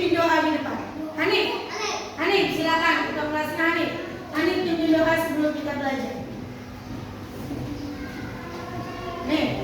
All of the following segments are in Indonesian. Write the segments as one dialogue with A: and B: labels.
A: pimpin doa di depan. Hanif, silakan ketua kelasnya Hanif. Hanif pimpin doa sebelum kita belajar. Nih.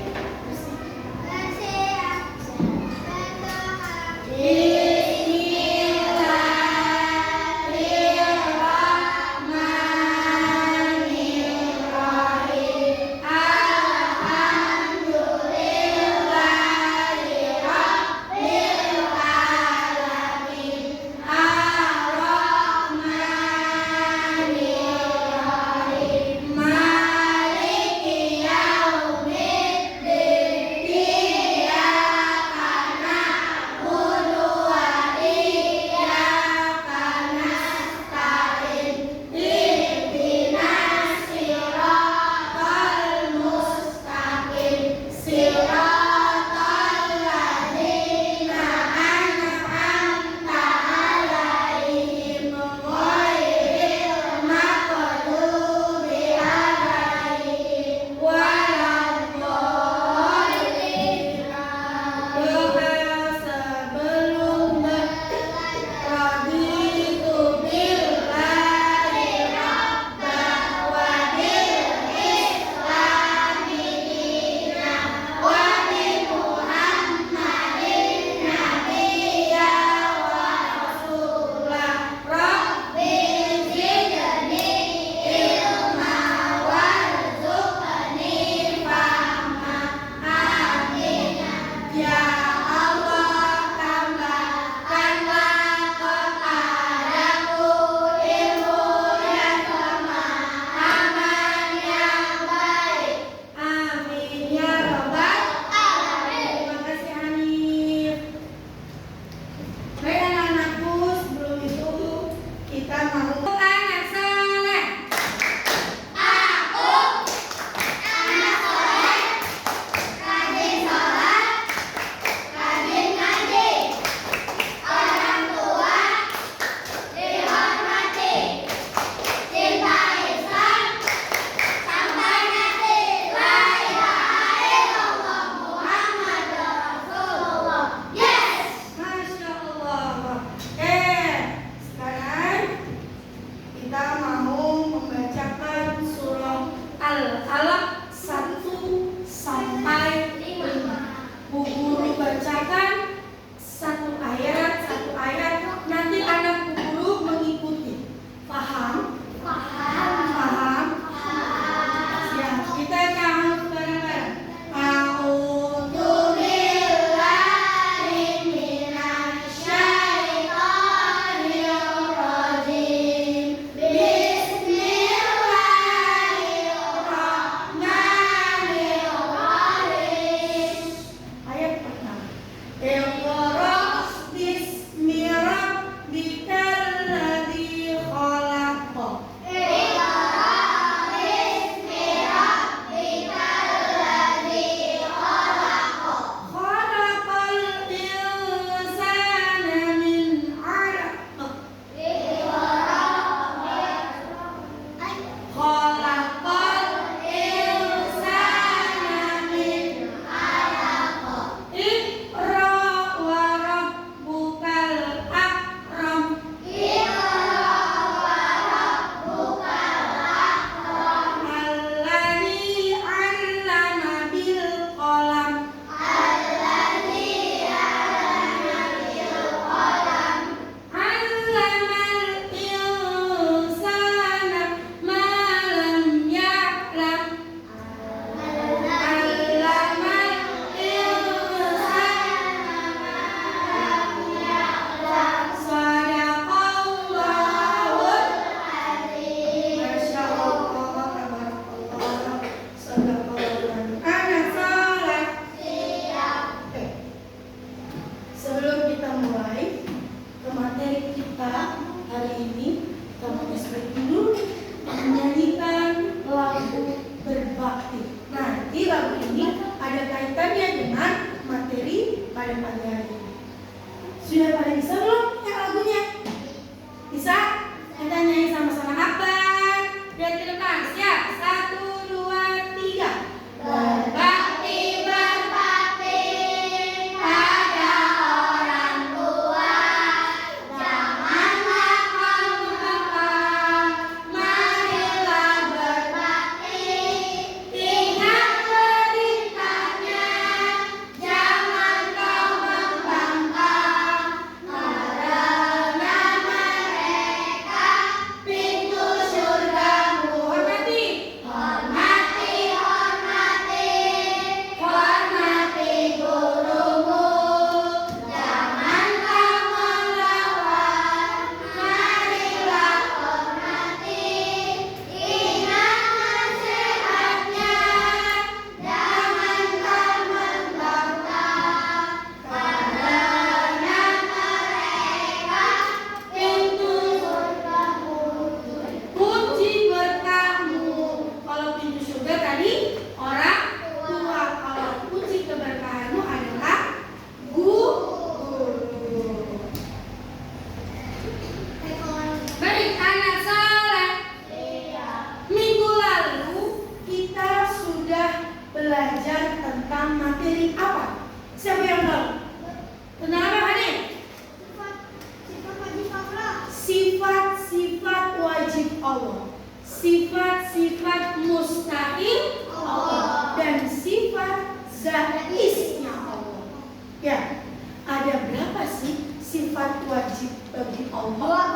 A: sih sifat wajib bagi Allah?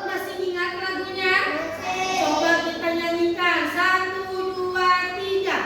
A: Masih ingat lagunya? Coba kita nyanyikan. 1, 2, 3.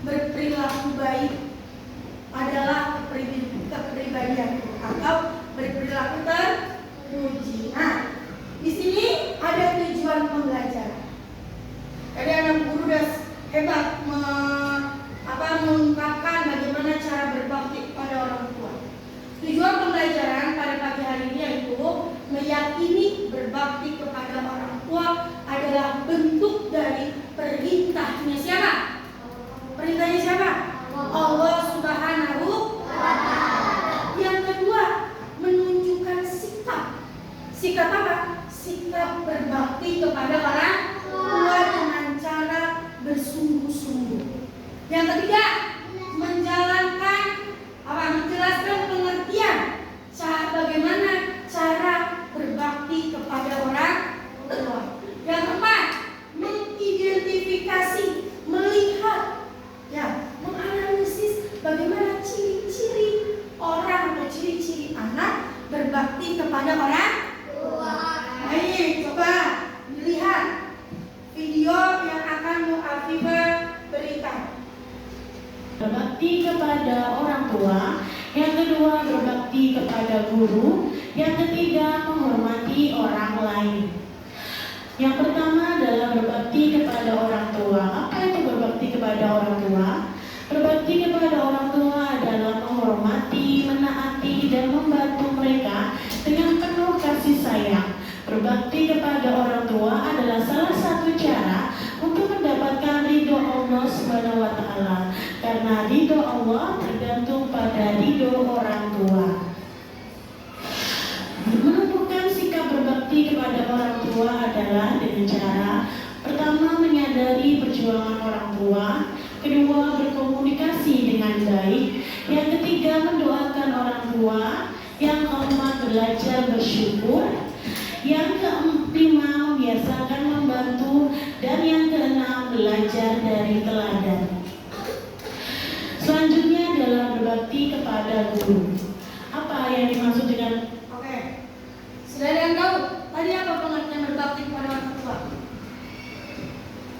A: Berperilaku baik adalah kepribadian atau berperilaku terpuji. Nah, di sini ada tujuan pembelajaran. Tadi anak guru udah hebat mengungkapkan bagaimana cara berbakti pada orang tua. Tujuan pembelajaran pada pagi hari ini yaitu meyakini berbakti kepada orang tua adalah bentuk dari perintahnya siapa? Perintahnya siapa? Allah Subhanahu wa Ta'ala. Yang kedua, menunjukkan sikap. Sikap apa? Sikap berbakti kepada orang tua dengan cara bersungguh-sungguh. Yang ketiga, menjelaskan pengertian bagaimana cara berbakti kepada orang tua. Yang keempat, mengidentifikasi, melihat, menganalisis bagaimana ciri-ciri orang atau ciri-ciri anak berbakti kepada orang tua. Baik, coba dilihat video yang akan Mu'afifah berikan.
B: Berbakti kepada orang tua. Yang kedua, berbakti kepada guru. Yang ketiga, menghormati orang lain. Yang pertama adalah berbakti kepada orang tua. Apa itu berbakti kepada orang tua? Berbakti kepada orang tua adalah menghormati, menaati, dan membantu mereka dengan penuh kasih sayang. Berbakti kepada orang tua adalah salah satu cara untuk mendapatkan ridho Allah Subhanahu wa Ta'ala. Karena ridho Allah tergantung pada ridho orang tua. Menumbuhkan sikap berbakti kepada orang tua adalah dengan cara pertama, menyadari perjuangan orang tua. Kedua, berkomunikasi dengan baik. Yang ketiga, mendoakan orang tua. Yang keempat, belajar bersyukur. Yang kelima, membiasakan membantu. Dan yang keenam, belajar dari teladan. Selanjutnya adalah berbakti kepada guru. Apa yang dimaksud dengan
A: sudah ada yang tahu tadi apa pengertian berbakti kepada orang tua?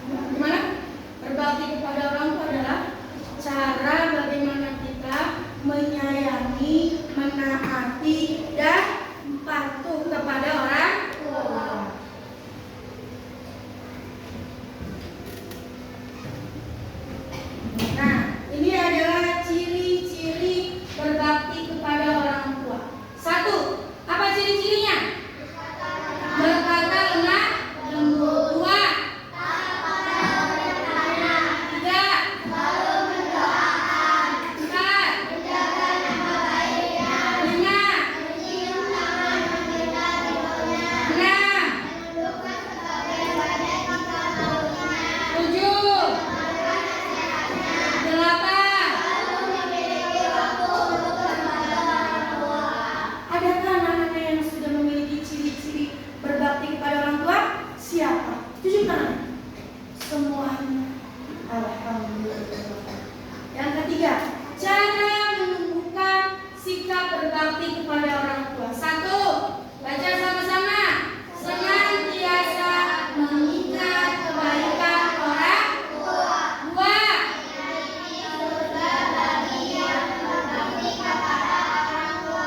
A: Gimana? Berbakti kepada orang tua adalah cara bagaimana kita menyayangi, menaati, dan patuh kepada orang tua. Nah, ini adalah ciri-ciri berbakti kepada orang tua. 1. Apa ciri-cirinya? Berkata lemah lembut. 2. 3. Selalu mendoakan. 4. Menjaga nama baiknya. 5. Mencium tangan meminta ridhonya. 6. Menundukkan sebagai badan jika maunya. 7. Mendengarkan nasihatnya. 8. Selalu memiliki waktu untuk kepada orang tua. Adakah anak-anak yang sudah memiliki ciri-ciri berbakti kepada orang tua? Siapa? Tunjuk tangan. Semuanya. Alhamdulillah. Yang ketiga, cara menumbuhkan sikap berbakti kepada orang tua. 1. Baca sama-sama. Senantiasa mengingat kebaikan orang tua. 2. Surga bagi yang berbakti kepada orang tua.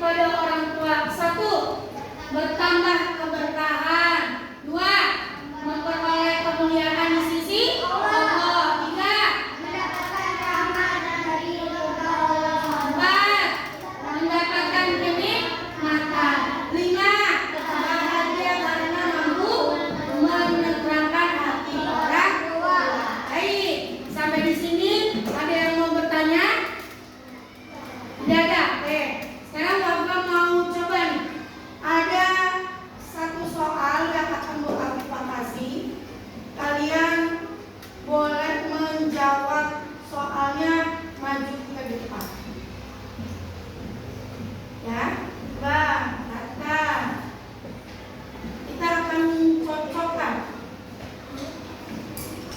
A: kepada orang tua. 1. Bertambah keberkahan. 2. Memperoleh kemuliaan di sisi Allah. 3.
C: Mendapatkan rahmat dari surga Allah.
A: 4. Mendapatkan kenikmatan. 5. Bahagia karena mampu menenangkan hati orang tua. Baik, sampai di sini ada yang mau bertanya? Tidak ada. Oke. Sekarang Bapak mau coba nih. Ada satu soal yang akan Bu Afifah kasih. Kalian boleh menjawab soalnya maju ke depan. Ya, kata kita akan cocokkan.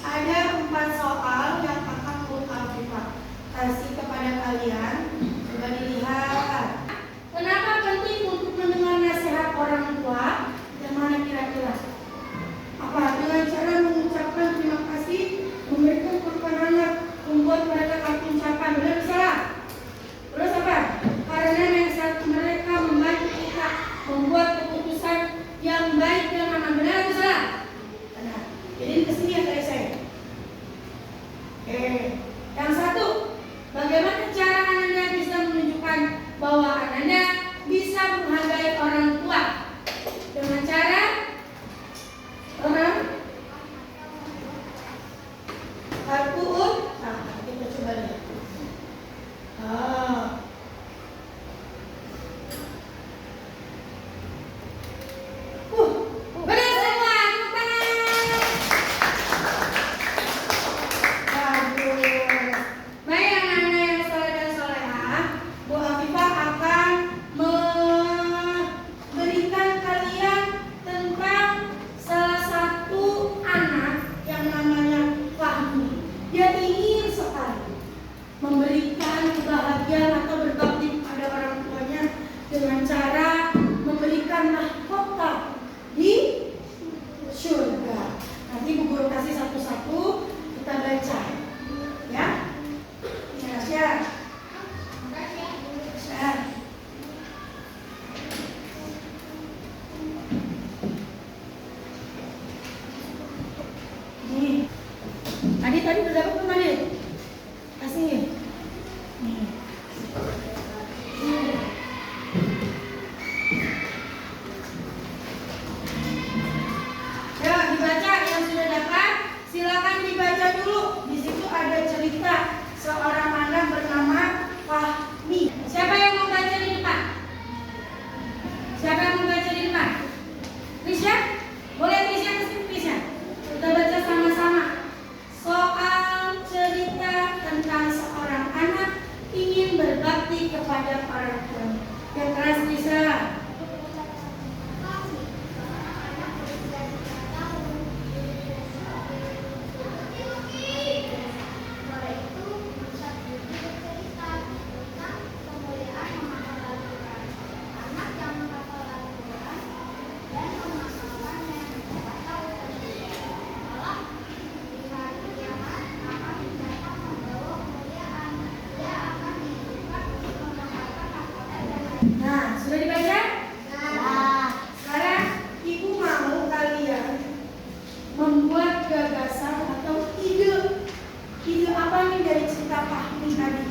A: Ada 4 soal yang akan Bu Afifah kasih kepada kalian. Coba dilihat. Kenapa penting untuk mendengar nasihat orang tua? Yang mana kira-kira? Apa? Dengan cara mengucapkan terima kasih, memberikan perkenanan, membuat mereka kagum ucapan. Benar salah? Terus apa? Karena nasihat mereka membantu kita membuat keputusan yang baik dan aman. Benar atau salah? Benar. Jadi kesini ya dari saya. Yang 1, bagaimana cara Anda bisa menunjukkan bahwa Anda bisa menghargai orang tua? Dengan cara kartu. Nah, kita coba lihat. Benar semua, tepuk tangan. Bagus. Baik anak-anak yang soleh dan solehah, Bu Afifah akan memberikan kalian tentang salah satu anak yang namanya Fahmi. Dia ingin sekali memberikan kebahagiaan atau berbakti kepada orang tuanya dengan cara memberikan mahkota di surga. Nanti Bu Guru kasih satu-satu, kita baca. Ya? Ya. Nih. Tadi udah dapat belum tadi? Kasih. Nih. Ya, dibaca yang sudah dapat, silakan dibaca dulu. Di situ ada cerita seorang anak bernama Fahmi. Siapa yang mau baca di depan? Siapa yang mau baca di depan? Trisha? Boleh Trisha kesini Trisha? Kita baca sama-sama. Soal cerita tentang seorang anak ingin berbakti kepada orang tuanya. Yang keras Trisha. Nah, sudah dibaca? Sekarang Ibu mau kalian membuat gagasan atau ide. Ide apa nih dari cerita Fahmi tadi?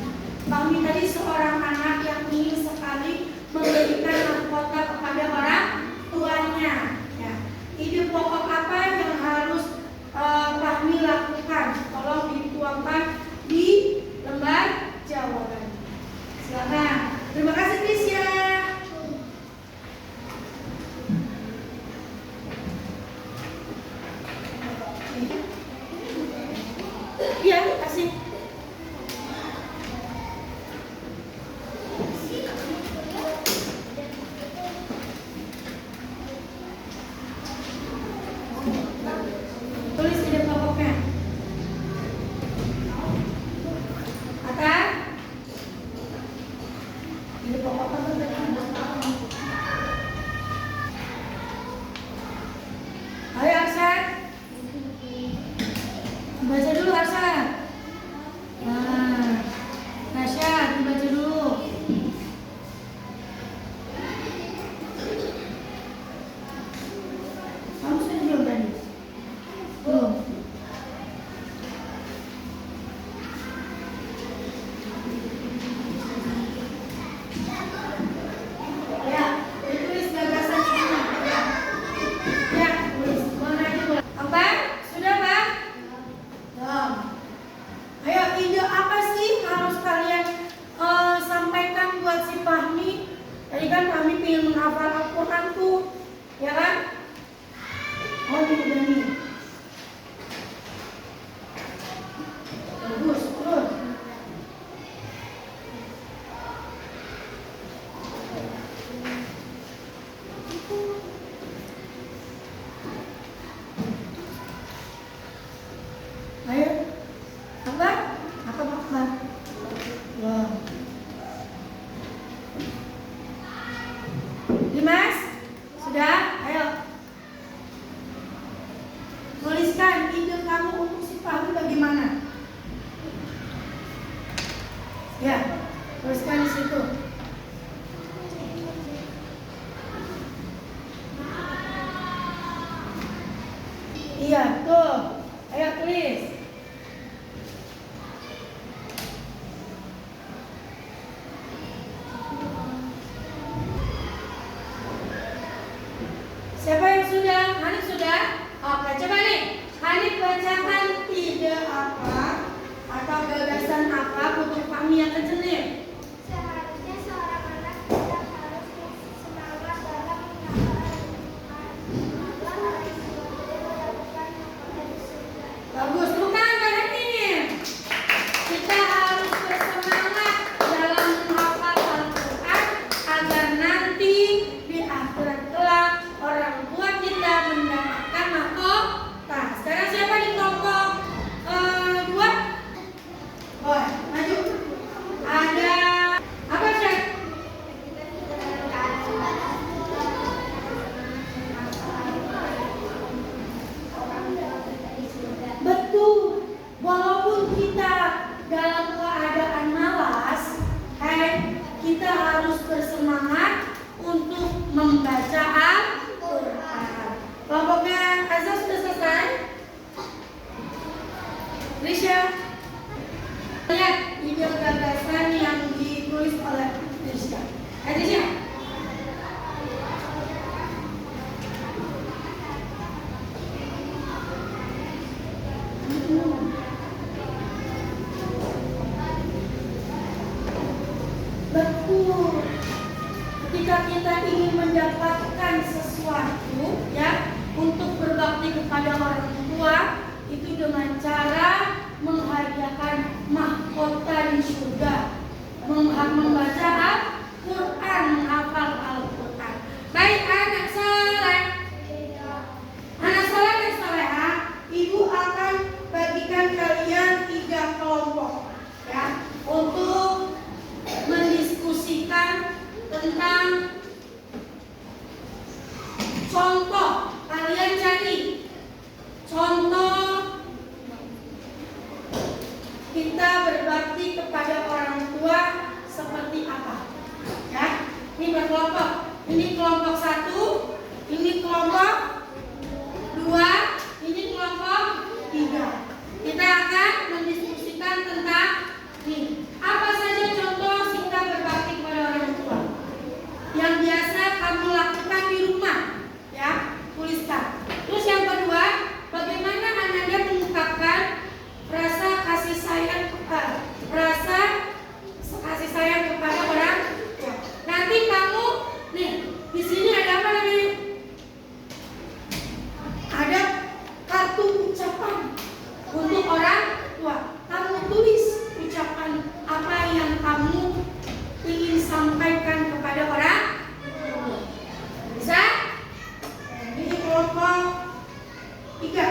A: Fahmi tadi seorang anak yang ingin sekali memberikan mahkota kepada orang tuanya. Ya. Ide pokok apa yang harus Fahmi lakukan? Tolong dituangkan di lembar jawaban. Silakan. Terima kasih Trisha. Iya, kasih. Tulis ide pokoknya. Atta? Ide pokok apa tuh? Ayo Arsan. Baca dulu Arsan. Nah, Tasya dibaca dulu. Ya, tuliskan di situ. Iya, tuh. Ayo tulis. Siapa yang sudah? Hanif sudah? Oke, coba nih. Hanif bacakan ide apa atau gagasan apa untuk kami yang kejenis.
C: Seharusnya seorang anak tetap harus semangat dalam menghafal mendapatkan mahkota di surga.
A: Bagus, bukan Kak Hanif. Kita harus bersemangat dalam menghafal Al-Quran agar nanti di akhirat kelak orang tua kita mendapatkan mahkota. Sekarang siapa di kelompok 2? Oh, maju. Ada apa Syed? Betul. Walaupun kita dalam keadaan malas, kita harus bersemangat untuk membaca Al-Quran. Kelompoknya Azza sudah selesai? Risha, lihat ide gagasan yang ditulis oleh Risha. Risha. Betul. Ketika kita ingin mendapatkan sesuatu, ya, untuk berbakti kepada orang tua, itu dengan cara menghadiahkan mahkota di surga, membaca Al-Quran, menghafal Al-Quran. Baik anak soleh, anak soleh dan soleha, ibu akan bagikan kalian 3 kelompok, ya, untuk mendiskusikan tentang contoh. Kalian cari contoh kita berbakti kepada orang tua seperti apa, ya. Ini berkelompok. Ini kelompok 1, ini kelompok 2, ini kelompok 3. Kita akan mendiskusikan tentang ini. Apa saja contoh sikap berbakti kepada orang tua yang biasa kamu lakukan di rumah, ya, tuliskan. Terus yang kedua, bagaimana Anda mengungkapkan rasa kasih sayang kepada orang tua. Nanti kamu, nih, di sini ada apa namanya? Ada kartu ucapan untuk orang tua. Kamu tulis ucapan apa yang kamu ingin sampaikan kepada orang tua. Bisa? Ini kelompok 3.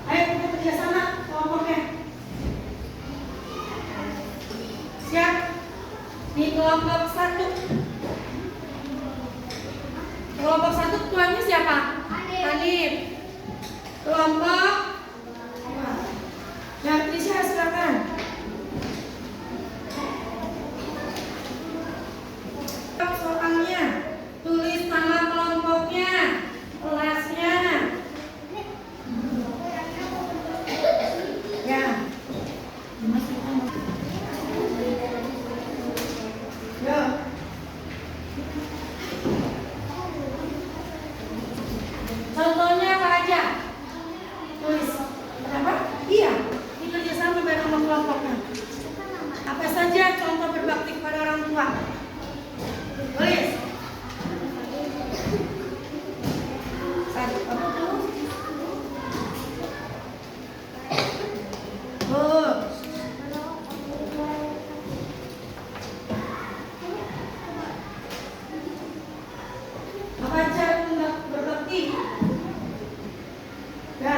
A: Ayo kita kerjasama kelompoknya. Siap? Ini kelompok 1. Kelompok 1 tuannya siapa? Hanif. Kelompok 2. Ya, Trisha silakan. Soalnya tulis nama kelompoknya, kelasnya. Ya. Yo. Contohnya apa aja? Tulis. Berapa? Iya. Ini kerjasama bareng sama kelompoknya. Apa saja contoh berbakti kepada orang tua? Tulis. Satu. Apa tuh? Oh. Apa cara berbakti? Ya.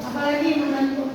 A: Apalagi membantu.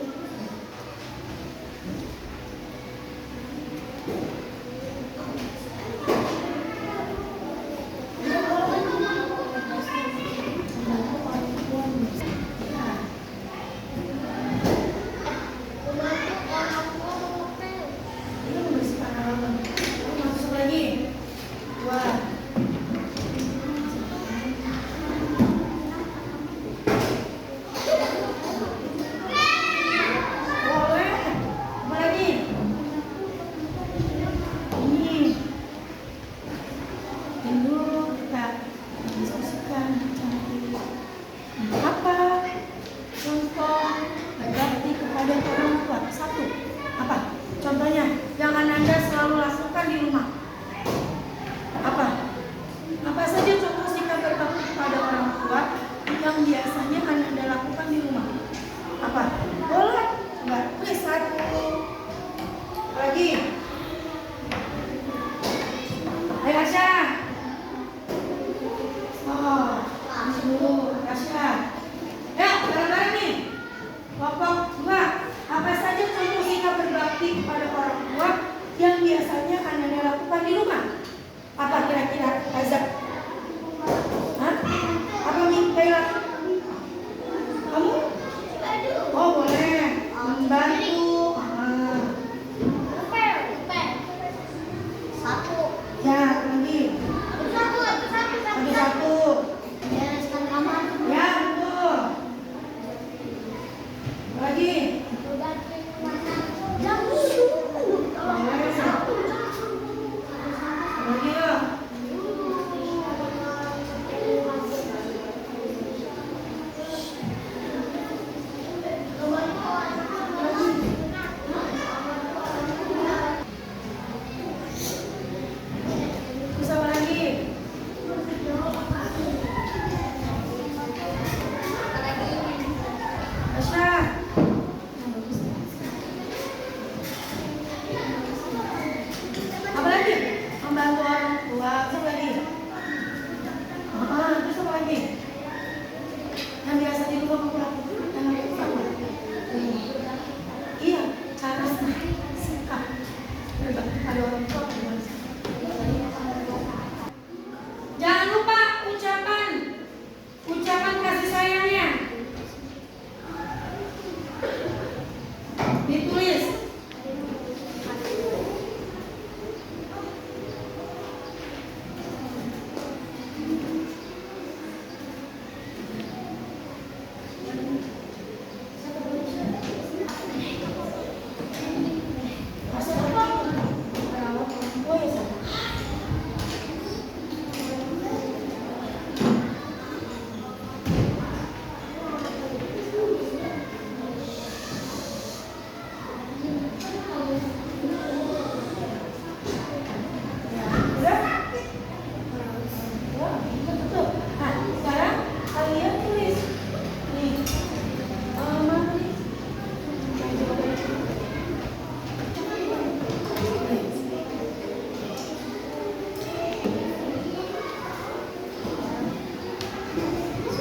A: kepada orang tua. Satu, apa? Contohnya, yang Ananda selalu lakukan di rumah. Apa? Apa saja contoh sikap berbakti kepada orang tua yang biasanya Ananda lakukan di rumah? Apa? Boleh? Enggak. Please, satu. Lagi. Ayo Asya. Oh, dulu Asya. Ya, bareng-bareng nih. Kelompok 2. Apa saja contoh sikap berbakti kepada orang tua yang biasanya Ananda lakukan di rumah? Apa kira-kira, Azab? Hah? Apa Mikaela? Kamu? Oh, boleh. Membantu. Ya, lagi. Satu. Ya, betul. Lagi. Lagi ya. Terus apa lagi? Asya. Apa lagi? Membantu orang tua. Terus apa lagi? Terus apa lagi? Yang biasa di rumah kamu lakukan. Yang lakukan apa? Iya, cara sikap berbakti pada orang tua. Jangan lupa ucapan kasih sayangnya. Ditulis.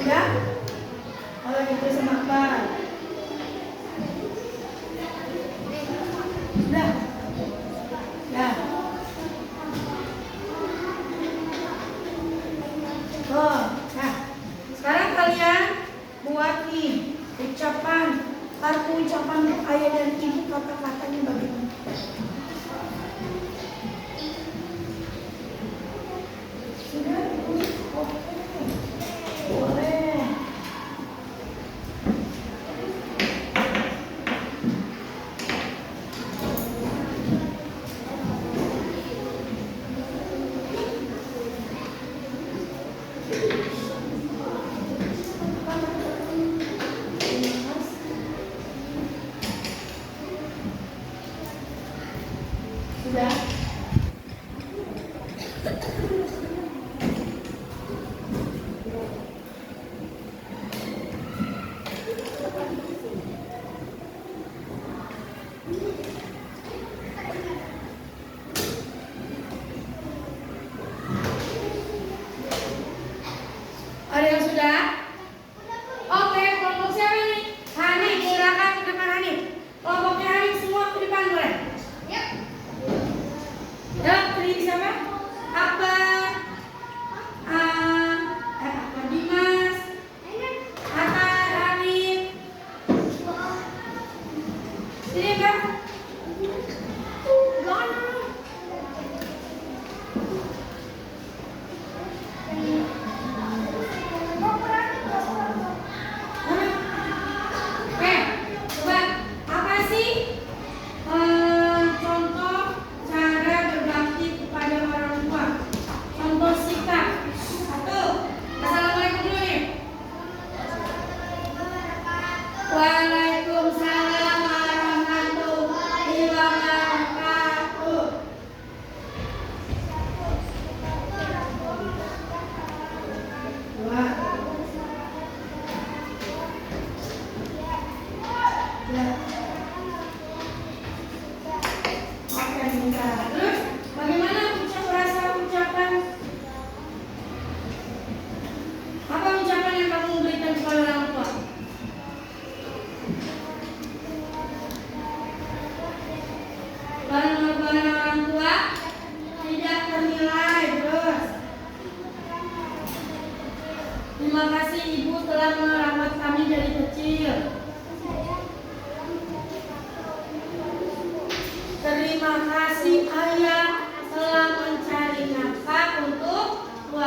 A: Sudah? Kalau gitu semakbar. Sudah? Ya. Oh, nah. Sekarang kalian buat nih ucapan, kartu ucapan untuk ayah dan ibu, kata-katanya bagaimana? Sudah? Oke. Boleh.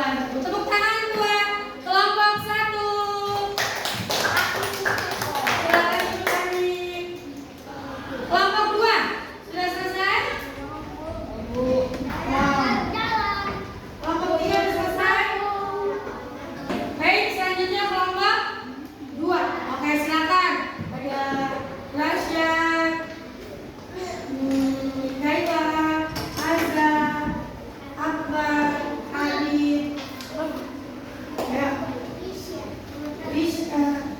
A: bantu. Tepuk tangan buat kelompok 1. Silakan duduk adik. Kelompok 2 sudah selesai? Kelompok 3 sudah selesai? Baik, selanjutnya kelompok 2. Oke, silakan. Ada Rasya, Kaila, Azza, Akbar, Adit, ya, Rizka.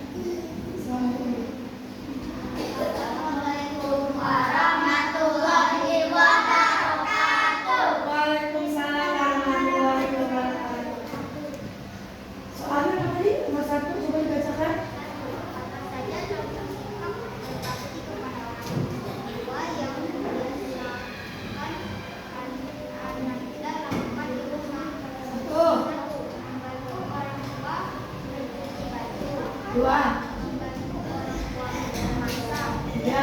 C: Assalamualaikum warahmatullahi wabarakatuh.
A: Waalaikumsalam warahmatullahi wabarakatuh. Soalnya apa tadi? Nomor 1 coba dibacakan.
C: Saja contoh sikap berbakti kepada orang tua yang membiasakan anak kita lakukan di rumah.
A: Tuh.
C: 1. Membantu orang tua mencuci baju.
A: 2.
C: Membantu orang tua memasak.
A: 3.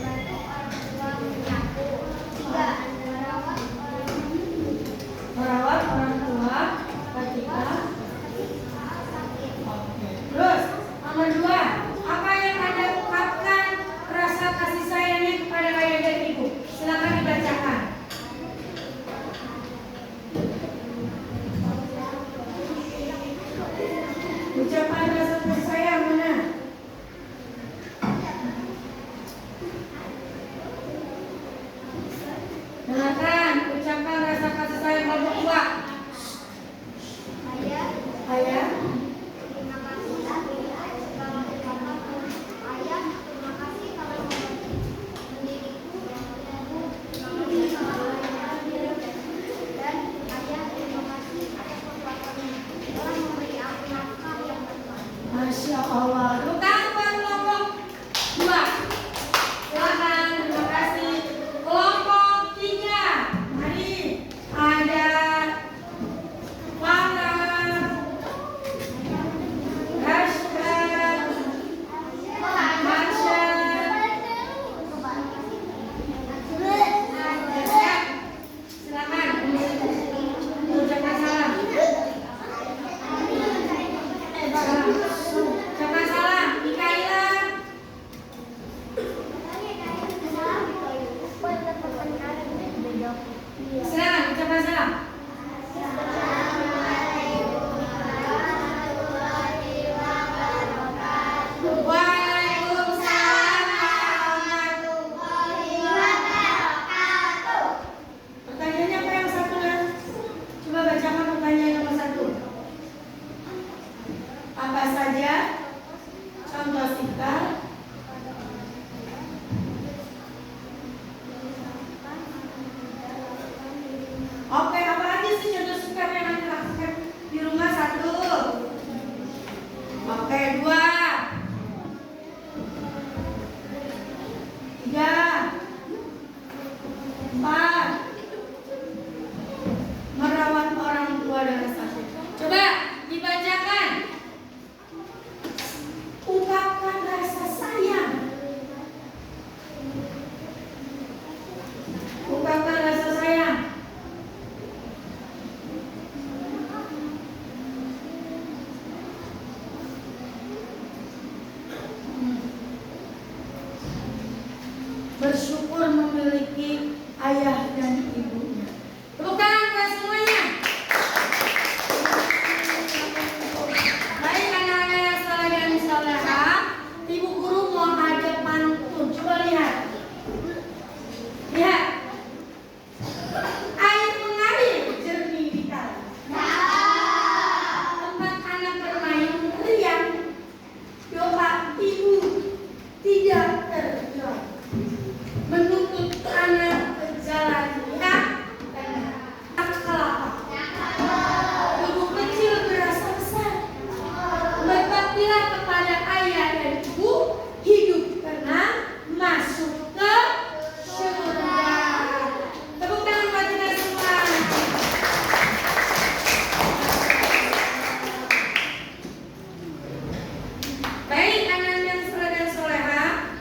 C: Membantu orang tua menyapu. 3.
A: Merawat orang tua ketika
C: sakit.
A: terus nomor 2, apa yang Anda ungkapkan rasa kasih sayangnya kepada ayah dan ibu? Silakan dibacakan. Ucapan rasa kasih sayang mana? Dengarkan ucapan rasa kasih sayang kelompok 2.
C: Ayah,
A: Ayah,
C: terima kasih segala ucapan. Ayah, terima kasih telah mendidikku. Ibu, terima kasih telah melahirkanku. Dan ayah, terima kasih atas perbuatanmu telah memberi aku nafkah yang berkualitas.
A: Masya Allah. Bukan buat kelompok 2. Silakan, terima kasih. Kelompok 3. Mari ada Farah, Rashad, Marsha. Silakan. Ucapkan salam. Ucapkan salam. Mikaela. Silakan ucapkan salam. Waalaikumsalam warahmatullahi wabarakatuh. Pertanyaannya apa yang satu ya? Coba bacakan pertanyaan nomor 1. Apa saja contoh sikap? Oke, apa aja sih contoh sikap yang Anda lakukan di rumah? 1. Oke, 2. 3. 4. Merawat orang tua dengan sakit. Coba dibacakan. Ungkapkan rasa sayang. Ungkapkan rasa sayang. Bersyukur memiliki ayah dan ibunya. Tepuk tangan buat semuanya. Baik anak-anak yang saleh dan salehah, ibu guru mau ada pantun. Coba lihat. Lihat. Air mengalir jernih di kali. Tempat anak bermain riang. Doa ibu tidak terjual. Menuntut anak berjalan lihat dan kelapa. Ibu kecil berasa besar. Berbaktilah kepada ayah dan ibu, hidup tenang, masuk ke surga. Tepuk tangan buat kita semua. Baik anak yang saleh dan salehah,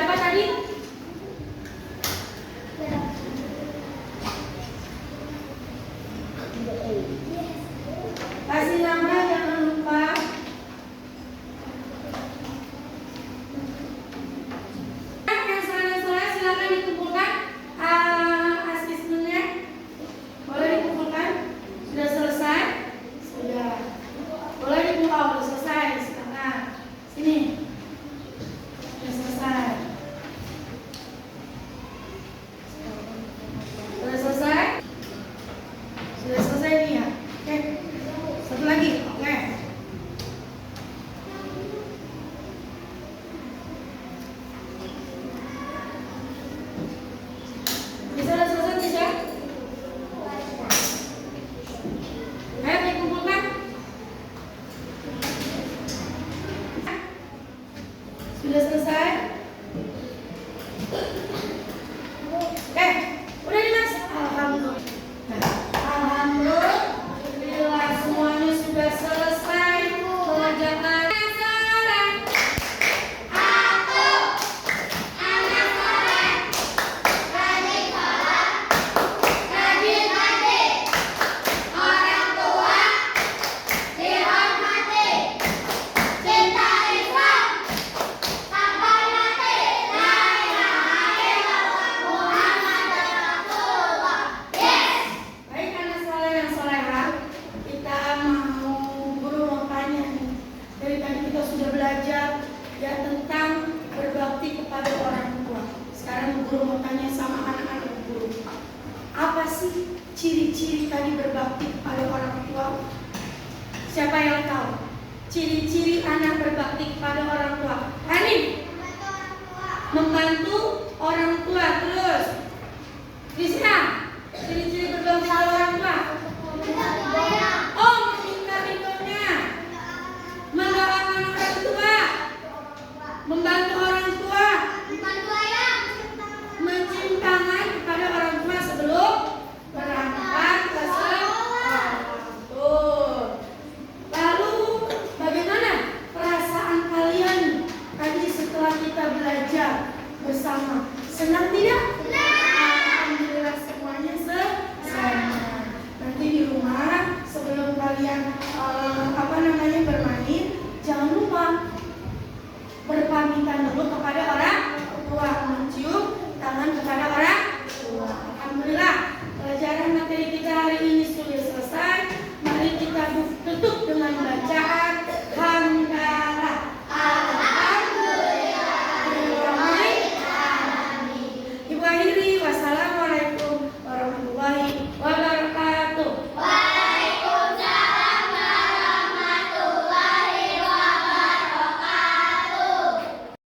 A: Siapa tadi? Kasih nama, jangan lupa. Yang salah-salah silakan dikumpulkan. Asesmennya boleh dikumpulkan. Sudah selesai? Sudah. Boleh dikumpulkan. Sudah selesai. Silakan. Sini. Sudah selesai. Sudah selesai? Sudah selesai nih ya. Oke. Satu lagi. Oke. Bisa sudah selesai bisa? Ayo dikumpulkan. Sudah selesai? Udah nih Mas. Alhamdulillah. Alhamdulillah semuanya sudah selesai mengerjakan. Baik anak soleh dan soleha, kita mau guru mau tanya nih. Dari tadi kita sudah belajar ya tentang berbakti kepada orang tua. Sekarang guru mau tanya sama anak-anak guru. Apa sih ciri-ciri tadi berbakti kepada orang tua? Siapa yang tahu? Ciri-ciri anak berbakti kepada orang tua. Hani, membantu orang tua terus. Bisa? Ciri-ciri berbakti kepada orang tua. Oh, meminta ridhonya, mendoakan orang tua, membantu orang tua, mencium tangan kepada orang tua sebelum berangkat ke sekolah. Tuh. Lalu bagaimana perasaan kalian tadi setelah kita belajar bersama? Senang tidak? Alhamdulillah semuanya sama. Nanti di rumah sebelum kalian